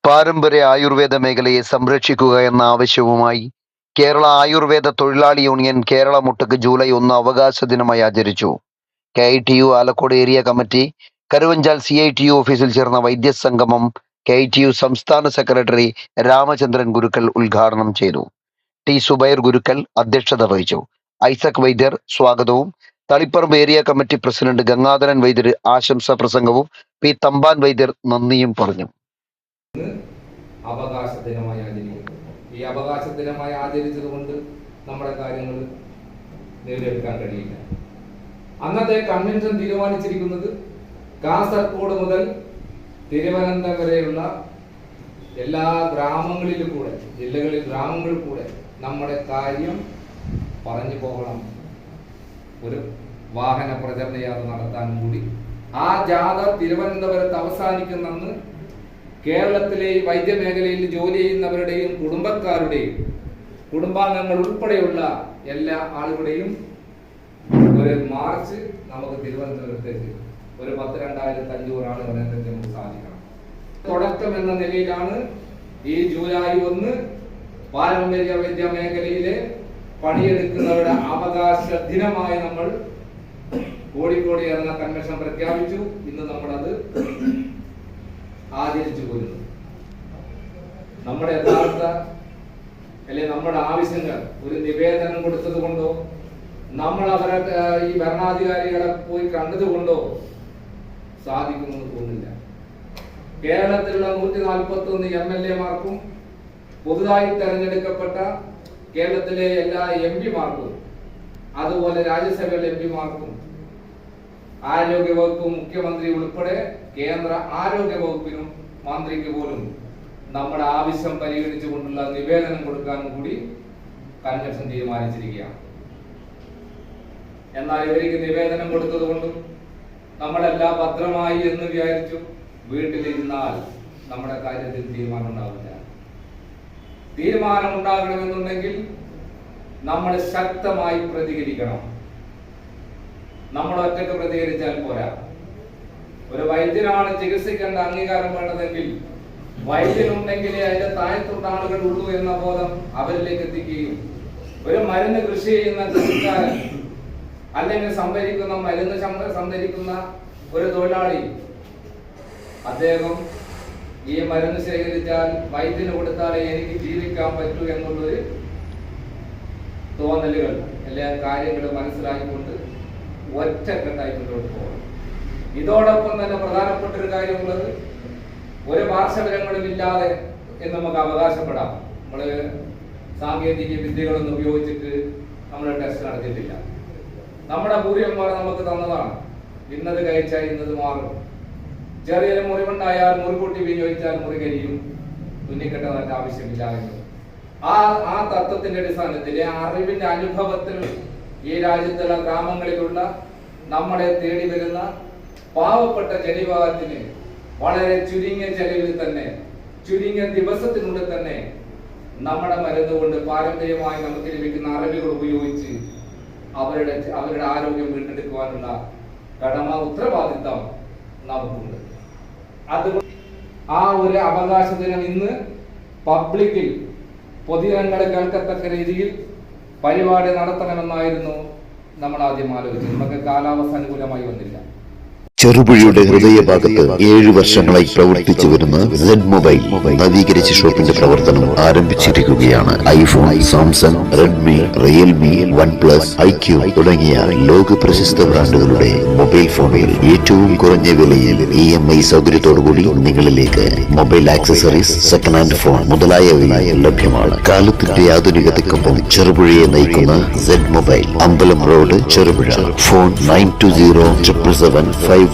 പാരമ്പര്യ ആയുർവേദ മേഖലയെ സംരക്ഷിക്കുക എന്ന ആവശ്യവുമായി കേരള ആയുർവേദ തൊഴിലാളി യൂണിയൻ കേരള മുട്ടക്ക് ജൂലൈ 1 അവകാശ ദിനമായി ആചരിച്ചു. KITU Alakode area committee Karuvanchal CITU ഓഫീസിൽ ചേർന്ന വൈദ്യസംഗമം KITU സംസ്ഥാന സെക്രട്ടറി രാമചന്ദ്രൻ ഗുരുക്കൾ ഉദ്ഘാടനം ചെയ്തു. T. സുബൈർ ഗുരുക്കൾ അധ്യക്ഷത വഹിച്ചു. ഐസക് വൈദ്യർ സ്വാഗതവും Taliparamba area committee president Gangadharan Vaidyar ആശംസാ പ്രസംഗവും P. തമ്പാൻ വൈദ്യർ നന്ദിയും പറഞ്ഞു. അവകാശ ദിനമായി ആചരിക്കുന്നു. ഈ അവകാശ ദിനമായി ആചരിച്ചത് കൊണ്ട് നമ്മുടെ കാര്യങ്ങൾ നേടിയെടുക്കാൻ കഴിയില്ല. അന്നത്തെ കൺവെൻഷൻ തീരുമാനിച്ചിരിക്കുന്നത് കാസർഗോഡ് മുതൽ തിരുവനന്തപുരം വരെയുള്ള എല്ലാ ഗ്രാമങ്ങളിലും കൂടെ, ജില്ലകളിൽ ഗ്രാമങ്ങളിൽ കൂടെ നമ്മുടെ കാര്യം പറഞ്ഞു പോകണം. ഒരു വാഹന പ്രചരണ യാത്ര നടത്താനും കൂടി ആ ജാഥ തിരുവനന്തപുരത്ത് അവസാനിക്കുന്നെന്ന് കേരളത്തിലെ വൈദ്യമേഖലയിൽ ജോലി ചെയ്യുന്നവരുടെയും കുടുംബക്കാരുടെയും കുടുംബാംഗങ്ങൾ ഉൾപ്പെടെയുള്ള എല്ലാ ആളുകളുടെയും ഒരു മാർച്ച് നമുക്ക് തിരുവനന്തപുരത്തേക്ക് ഒരു 10,2,500 ആളുകൾ നമുക്ക് സാധിക്കണം. തുടക്കം എന്ന നിലയിലാണ് ഈ ജൂലൈ 1 പാരമ്പര്യ വൈദ്യ മേഖലയിലെ പണിയെടുക്കുന്നവരുടെ അവകാശ ദിനമായി നമ്മൾ കോഴിക്കോട് ചേർന്ന കൺവെൻഷൻ പ്രഖ്യാപിച്ചു. ഇന്ന് നമ്മളത് ആചരിച്ചു പോരുന്നു. നമ്മുടെ യഥാർത്ഥ നമ്മുടെ ആവശ്യങ്ങൾ ഒരു നിവേദനം കൊടുത്തത് കൊണ്ടോ നമ്മൾ അവരെ ഈ ഭരണാധികാരികളെ പോയി കണ്ടതുകൊണ്ടോ സാധിക്കുമെന്ന് തോന്നുന്നില്ല. കേരളത്തിലുള്ള 141 MLA മാർക്കും പുതുതായി തെരഞ്ഞെടുക്കപ്പെട്ട കേരളത്തിലെ എല്ലാ MP മാർക്കും അതുപോലെ രാജ്യസഭയിലെ MP മാർക്കും ആരോഗ്യ വകുപ്പ് മുഖ്യമന്ത്രി ഉൾപ്പെടെ കേന്ദ്ര ആരോഗ്യ വകുപ്പിനും മന്ത്രിക്ക് പോലും നമ്മുടെ ആവശ്യം പരിഗണിച്ചുകൊണ്ടുള്ള നിവേദനം കൊടുക്കാനും കൂടി കൺവെൻഷൻ തീരുമാനിച്ചിരിക്കുകയാണ്. എന്നാൽ ഇവർക്ക് നിവേദനം കൊടുത്തത് കൊണ്ടും നമ്മളെല്ലാം ഭദ്രമായി എന്ന് വിചാരിച്ചു വീട്ടിലിരുന്നാൽ നമ്മുടെ കാര്യത്തിൽ തീരുമാനം ഉണ്ടാവില്ല. തീരുമാനം ഉണ്ടാകണമെന്നുണ്ടെങ്കിൽ നമ്മൾ ശക്തമായി പ്രതികരിക്കണം. നമ്മൾ ഒറ്റക്ക് പ്രതികരിച്ചാൽ പോരാ. ഒരു വൈദ്യനാണ് ചികിത്സിക്കേണ്ട അംഗീകാരം വേണ്ടതെങ്കിൽ വൈദ്യനുണ്ടെങ്കിലേ അതിന്റെ താഴത്തുള്ള ആളുകൾ ഉള്ളൂ എന്ന ബോധം അവരിലേക്ക് എത്തിക്കുകയും ഒരു മരുന്ന് കൃഷി ചെയ്യുന്ന കൃഷിക്കാരൻ അല്ലെങ്കിൽ മരുന്ന് സംഭരിക്കുന്ന ഒരു തൊഴിലാളി അദ്ദേഹം ഈ മരുന്ന് ശേഖരിച്ചാൽ വൈദ്യന് കൊടുത്താലേ എനിക്ക് ജീവിക്കാൻ പറ്റൂ എന്നുള്ളൊരു തോന്നലുകൾ എല്ലാ കാര്യങ്ങളും മനസ്സിലാക്കിക്കൊണ്ട് ഒറ്റക്കെട്ടായി മുന്നോട്ട് പോകണം. ഇതോടൊപ്പം തന്നെ പ്രധാനപ്പെട്ട ഒരു കാര്യമുള്ളത് ഒരു പാർശ്വഫലങ്ങളും ഇല്ലാതെ എന്ന് നമുക്ക് അവകാശപ്പെടാം. നമ്മള് സാങ്കേതിക വിദ്യകളൊന്നും ഉപയോഗിച്ചിട്ട് നമ്മൾ ടെസ്റ്റ് നടത്തിയിട്ടില്ല. നമ്മുടെ പൂർവ്വന്മാർ നമുക്ക് തന്നതാണ്. ഇന്നത് കഴിച്ചാൽ ഇന്നത് മാറും. ചെറിയൊരു മുറിവുണ്ടായാൽ മുറികൂട്ടി വിനിയോഗിച്ചാൽ മുറി കരിയും, തുന്നിക്കെട്ടതിന്റെ ആവശ്യമില്ല എന്ന് ആ തത്വത്തിന്റെ അടിസ്ഥാനത്തിൽ അറിവിന്റെ അനുഭവത്തിൽ ഈ രാജ്യത്തുള്ള ഗ്രാമങ്ങളിലുള്ള നമ്മളെ തേടി വരുന്ന പാവപ്പെട്ട ജനവിഭാഗത്തിന് വളരെ ചുരുങ്ങിയ ചെലവിൽ തന്നെ ചുരുങ്ങിയ ദിവസത്തിനുള്ളിൽ തന്നെ നമ്മുടെ മരുന്ന് കൊണ്ട് പാരമ്പര്യമായി നമുക്ക് ലഭിക്കുന്ന അറിവുകൾ ഉപയോഗിച്ച് അവരുടെ ആരോഗ്യം വീണ്ടെടുക്കുവാനുള്ള കടമ ഉത്തരവാദിത്തം നമുക്കുണ്ട്. അതുകൊണ്ട് ആ ഒരു അവകാശ ദിനം ഇന്ന് പബ്ലിക്കിൽ പൊതുജനങ്ങൾ കേൾക്കത്തക്ക രീതിയിൽ പരിപാടി നടത്തണമെന്നായിരുന്നു നമ്മൾ ആദ്യം ആലോചിച്ചത്. നമുക്ക് കാലാവസ്ഥ അനുകൂലമായി വന്നില്ല. ചെറുപുഴയുടെ ഹൃദയഭാഗത്ത് 7 വർഷങ്ങളായി പ്രവർത്തിച്ചു വരുന്ന Z മൊബൈൽ നവീകരിച്ച ഷോപ്പിന്റെ പ്രവർത്തനം ആരംഭിച്ചിരിക്കുകയാണ്. IPhone, Samsung, Redmi, Realme, OnePlus, IQ തുടങ്ങിയ ലോക പ്രശസ്ത ബ്രാൻഡുകളുടെ മൊബൈൽ ഫോണുകൾ ഏറ്റവും കുറഞ്ഞ വിലയിൽ EMI സൗകര്യത്തോടുകൂടി നിങ്ങളിലേക്ക്. Mobile accessories, second hand phone മുതലായവ ലഭ്യമാണ്. കാലത്തിന്റെ ആധുനികതയ്ക്കൊപ്പം ചെറുപുഴയെ നയിക്കുന്ന Z മൊബൈൽ, അമ്പലം റോഡ്, ചെറുപുഴ. ഫോൺ 92077577.